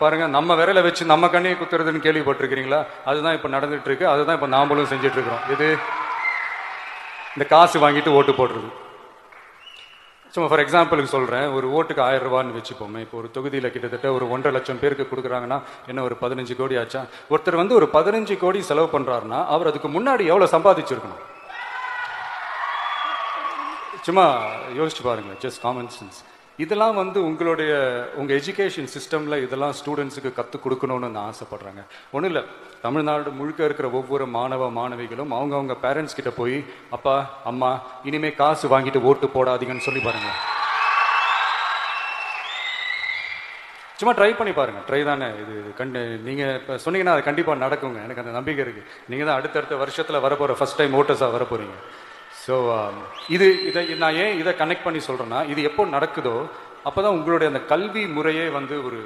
பாருங்க, நம்ம விரலை வச்சு நம்ம கண்ணையை குத்துறதுன்னு கேள்விப்பட்டிருக்கிறீங்களா? அதுதான் இப்ப நடந்துட்டு இருக்கு. அதுதான் இப்ப நாமளும் செஞ்சுட்டு இருக்கிறோம். இது இந்த காசு வாங்கிட்டு ஓட்டு போடுறது. சும்மா ஃபார் எக்ஸாம்பிளுக்கு சொல்றேன், ஒரு ஓட்டுக்கு 1000 ரூபான்னு வச்சுப்போமே. இப்போ ஒரு தொகுதியில் கிட்டத்தட்ட ஒரு 1.5 லட்சம் பேருக்கு கொடுக்குறாங்கன்னா என்ன ஒரு 15 கோடி ஆச்சா? ஒருத்தர் வந்து ஒரு 15 கோடி செலவு பண்றாருன்னா அவர் அதுக்கு முன்னாடி எவ்வளவு சம்பாதிச்சிருக்கணும்? சும்மா யோசிச்சு பாருங்க, ஜஸ்ட் காமன் சென்ஸ். இதெல்லாம் வந்து உங்க எஜுகேஷன் சிஸ்டம்ல இதெல்லாம் ஸ்டூடெண்ட்ஸுக்கு கற்றுக் கொடுக்கணும்னு நான் ஆசைப்படுறாங்க. ஒன்றும் இல்லை, தமிழ்நாடு முழுக்க இருக்கிற ஒவ்வொரு மாணவ மாணவிகளும் அவங்க பேரண்ட்ஸ் கிட்ட போய், அப்பா அம்மா இனிமே காசு வாங்கிட்டு ஓட்டு போடாதீங்கன்னு சொல்லி பாருங்க. சும்மா ட்ரை பண்ணி பாருங்க. ட்ரை தானே இது. நீங்க இப்போ சொன்னீங்கன்னா அது கண்டிப்பாக நடக்குங்க. எனக்கு அந்த நம்பிக்கை இருக்கு. நீங்க தான் அடுத்தடுத்த வருஷத்துல வரப்போற ஃபர்ஸ்ட் டைம் ஓட்டர்ஸாக வரப்போறீங்க. ஸோ இதை நான் ஏன் இதை கனெக்ட் பண்ணி சொல்றேன்னா, இது எப்போ நடக்குதோ அப்போதான் உங்களுடைய அந்த கல்வி முறையே வந்து ஒரு